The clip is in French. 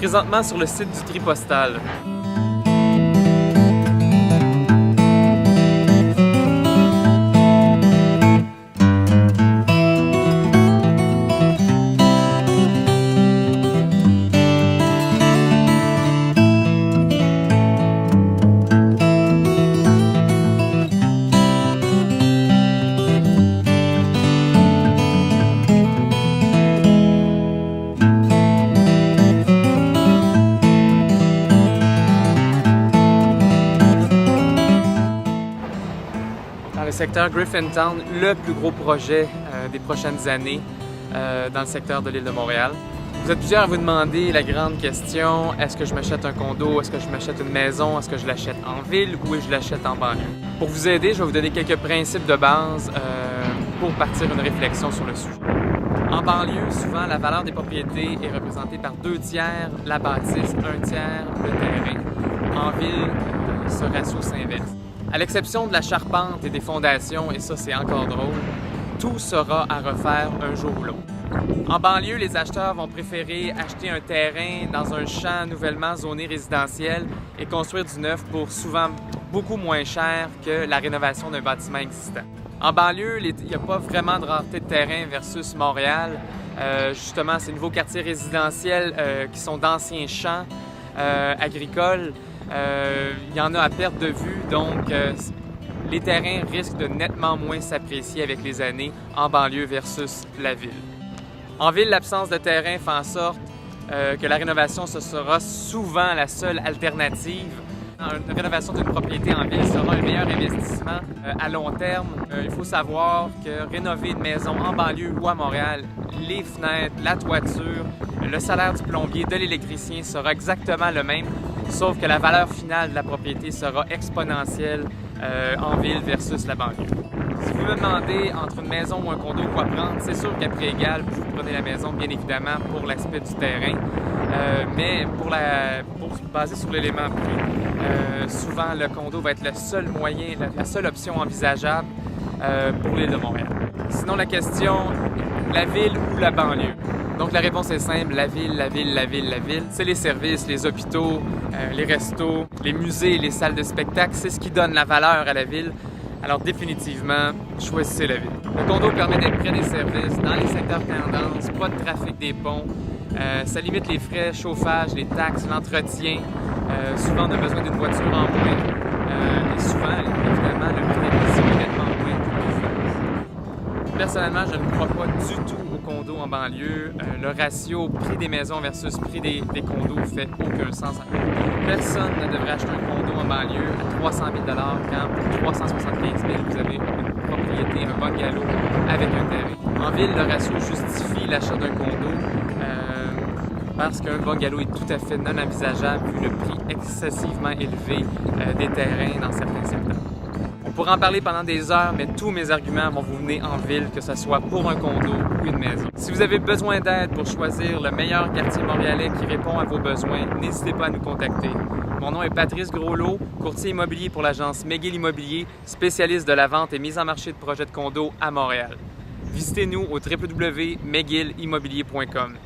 présentement sur le site du tri postal. Dans le secteur Griffintown, le plus gros projet des prochaines années dans le secteur de l'île de Montréal. Vous êtes plusieurs à vous demander la grande question, est-ce que je m'achète un condo, est-ce que je m'achète une maison, est-ce que je l'achète en ville ou je l'achète en banlieue? Pour vous aider, je vais vous donner quelques principes de base pour partir une réflexion sur le sujet. En banlieue, souvent, la valeur des propriétés est représentée par 2/3 la bâtisse, 1/3 le terrain. En ville, ce ratio s'inverse. À l'exception de la charpente et des fondations, et ça c'est encore drôle, tout sera à refaire un jour ou l'autre. En banlieue, les acheteurs vont préférer acheter un terrain dans un champ nouvellement zoné résidentiel et construire du neuf pour souvent beaucoup moins cher que la rénovation d'un bâtiment existant. En banlieue, il n'y a pas vraiment de rareté de terrain versus Montréal. Justement, ces nouveaux quartiers résidentiels qui sont d'anciens champs agricoles, il y en a à perte de vue, donc les terrains risquent de nettement moins s'apprécier avec les années en banlieue versus la ville. En ville, l'absence de terrain fait en sorte que la rénovation ce sera souvent la seule alternative. Une rénovation d'une propriété en ville sera un meilleur investissement à long terme. Il faut savoir que rénover une maison en banlieue ou à Montréal, les fenêtres, la toiture, le salaire du plombier, de l'électricien sera exactement le même, sauf que la valeur finale de la propriété sera exponentielle en ville versus la banlieue. Si vous me demandez entre une maison ou un condo quoi prendre, c'est sûr qu'à prix égal, vous prenez la maison bien évidemment pour l'aspect du terrain, mais pour se baser sur l'élément prix, souvent le condo va être le seul moyen, la seule option envisageable pour l'île de Montréal. Sinon la question, la ville ou la banlieue? Donc la réponse est simple, la ville, la ville, la ville, la ville. C'est les services, les hôpitaux, les restos, les musées, les salles de spectacle, c'est ce qui donne la valeur à la ville. Alors définitivement, choisissez la ville. Le condo permet d'être près des services, dans les secteurs tendances, pas de trafic des ponts. Ça limite les frais, chauffage, les taxes, l'entretien. Souvent on a besoin d'une voiture en moins. Et souvent, évidemment, le prix des maisons est nettement moins que les finances. Personnellement, je ne crois pas du tout aux condos en banlieue. Le ratio prix des maisons versus prix des condos fait aucun sens. Personne ne devrait acheter un condo en banlieue à 300 000 $ quand pour 375 000 vous avez une propriété, un bungalow avec un terrain. En ville, le ratio justifie l'achat d'un condo parce qu'un bungalow est tout à fait non envisageable vu le prix excessivement élevé des terrains dans certains secteurs. On pourra en parler pendant des heures, mais tous mes arguments vont vous venir en ville, que ce soit pour un condo ou une maison. Si vous avez besoin d'aide pour choisir le meilleur quartier montréalais qui répond à vos besoins, n'hésitez pas à nous contacter. Mon nom est Patrice Groslot, courtier immobilier pour l'agence McGill Immobilier, spécialiste de la vente et mise en marché de projets de condos à Montréal. Visitez-nous au www.mcgillimmobilier.com.